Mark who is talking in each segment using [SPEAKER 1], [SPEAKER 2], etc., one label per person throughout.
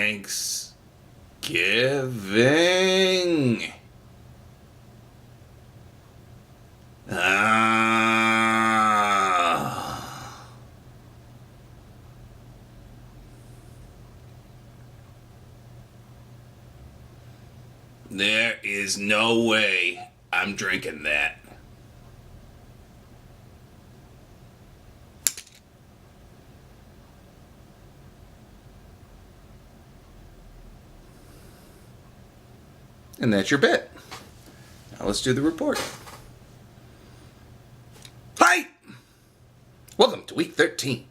[SPEAKER 1] Thanksgiving. There is no way I'm drinking that. And that's your bit. Now let's do the report. Hi! Welcome to week 13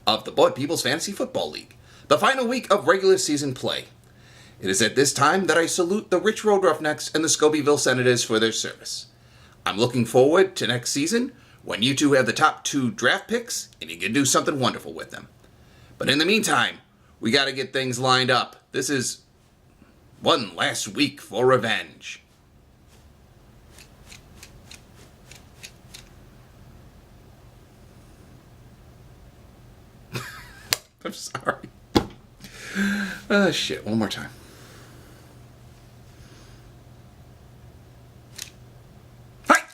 [SPEAKER 1] of the Board People's Fantasy Football League, the final week of regular season play. It is at this time that I salute the Rich Road Roughnecks and the Scobeyville Senators for their service. I'm looking forward to next season when you two have the top 2 draft picks and you can do something wonderful with them. But in the meantime, we got to get things lined up. This is one last week for revenge. I'm sorry. Oh, shit. One more time. Hi!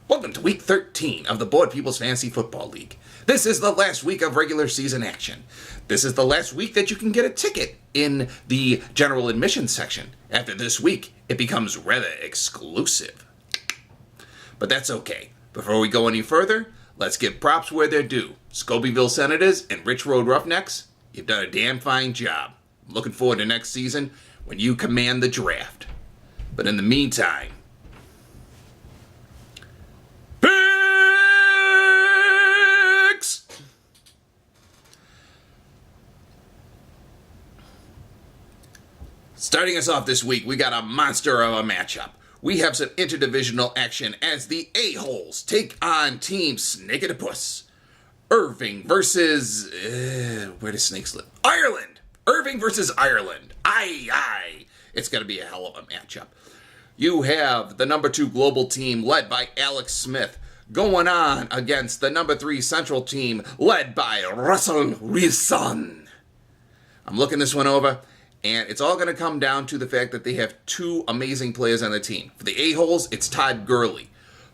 [SPEAKER 1] Welcome to week 13 of the Board People's Fantasy Football League. This is the last week of regular season action. This is the last week that you can get a ticket in the general admission section. After this week, it becomes rather exclusive. But that's okay. Before we go any further, let's give props where they're due. Scobeyville Senators and Rich Road Roughnecks, you've done a damn fine job. I'm looking forward to next season when you command the draft. But in the meantime, picks! Starting us off this week, we got a monster of a matchup. We have some interdivisional action as the A-Holes take on Team Snake-a-Puss. Irving versus... where do snakes live? Ireland! Irving versus Ireland. Aye. It's going to be a hell of a matchup. You have the number 2 global team led by Alex Smith going on against the number 3 central team led by Russell Wilson. I'm looking this one over, and it's all going to come down to the fact that they have 2 amazing players on the team. For the A-Holes, it's Todd Gurley.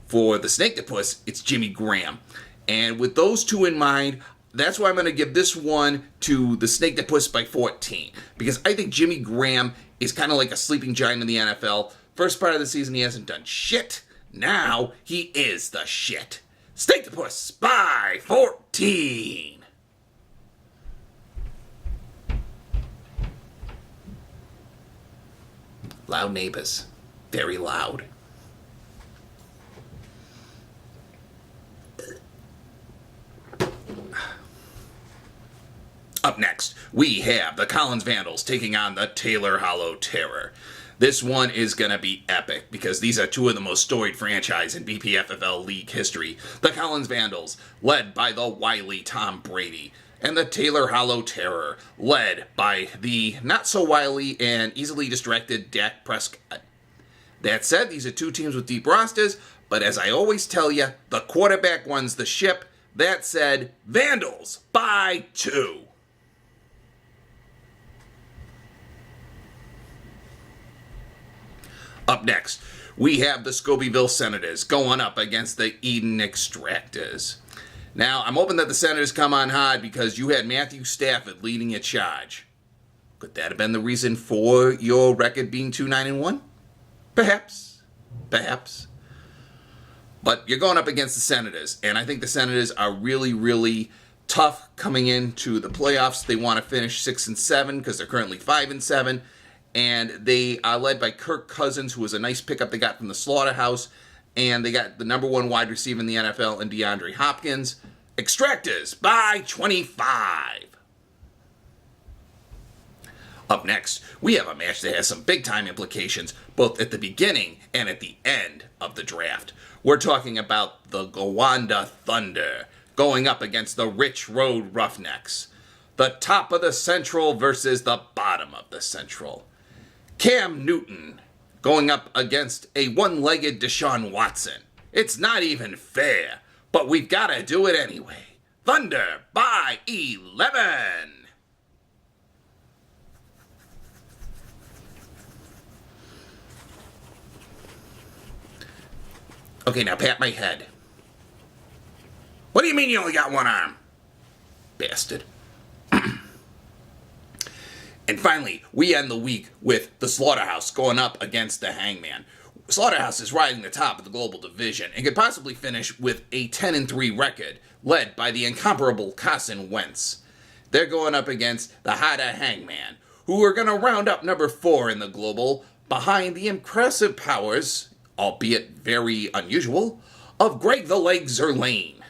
[SPEAKER 1] For the Snake-a-Puss, it's Jimmy Graham. And with those 2 in mind, that's why I'm going to give this one to the Snake-a-Puss by 14. Because I think Jimmy Graham is kind of like a sleeping giant in the NFL. First part of the season, he hasn't done shit. Now, he is the shit. Snake-a-Puss by 14. Loud neighbors. Very loud. Up next, we have the Collins Vandals taking on the Taylor Hollow Terror. This one is going to be epic because these are 2 of the most storied franchise in BPFFL League history. The Collins Vandals, led by the wily Tom Brady, and the Taylor Hollow Terror, led by the not-so-wily and easily distracted Dak Prescott. That said, these are 2 teams with deep rosters, but as I always tell you, the quarterback runs the ship. That said, Vandals by 2. Up next, we have the Scobeyville Senators going up against the Eden Extractors. Now, I'm hoping that the Senators come on hard because you had Matthew Stafford leading your charge. Could that have been the reason for your record being 2-9-1? Perhaps. But you're going up against the Senators, and I think the Senators are really, really tough coming into the playoffs. They want to finish 6-7 because they're currently 5-7. And they are led by Kirk Cousins, who was a nice pickup they got from the Slaughterhouse. And they got the number 1 wide receiver in the NFL in DeAndre Hopkins. Extractors by 25. Up next, we have a match that has some big-time implications, both at the beginning and at the end of the draft. We're talking about the Gowanda Thunder going up against the Rich Road Roughnecks. The top of the Central versus the bottom of the Central. Cam Newton going up against a one-legged Deshaun Watson. It's not even fair, but we've got to do it anyway. Thunder by 11. Okay, now pat my head. What do you mean you only got one arm? Bastard. And finally, we end the week with the Slaughterhouse going up against the Hangman. Slaughterhouse is riding the top of the global division and could possibly finish with a 10-3 record, led by the incomparable Carson Wentz. They're going up against the Hada Hangman, who are going to round up number 4 in the global, behind the impressive powers, albeit very unusual, of Greg the Leg Zerlane.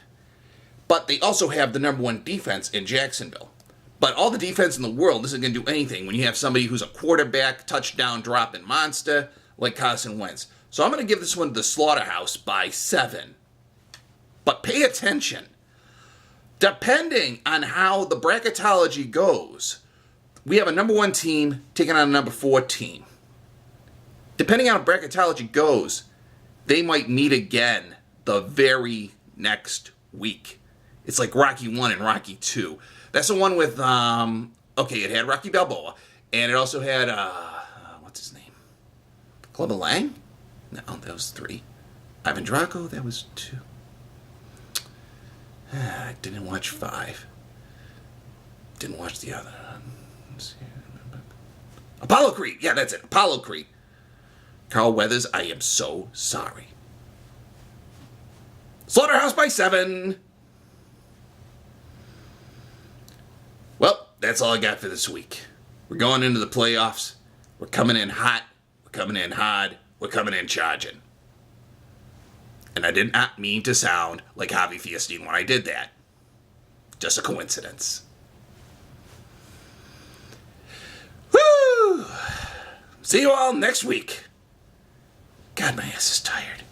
[SPEAKER 1] But they also have the number 1 defense in Jacksonville. But all the defense in the world isn't going to do anything when you have somebody who's a quarterback, touchdown dropping monster like Carson Wentz. So I'm going to give this one to the Slaughterhouse by 7. But pay attention. Depending on how the bracketology goes, we have a number 1 team taking on a number 4 team. Depending on how bracketology goes, they might meet again the very next week. It's like Rocky 1 and Rocky 2. That's the one with, it had Rocky Balboa, and it also had, what's his name? Clubber Lang? No, that was 3. Ivan Drago, that was 2. I didn't watch 5. Didn't watch the other. Apollo Creed, yeah, that's it, Apollo Creed. Carl Weathers, I am so sorry. Slaughterhouse by 7. Well, that's all I got for this week. We're going into the playoffs. We're coming in hot. We're coming in hard. We're coming in charging. And I did not mean to sound like Javi Fiestine when I did that. Just a coincidence. Woo! See you all next week. God, my ass is tired.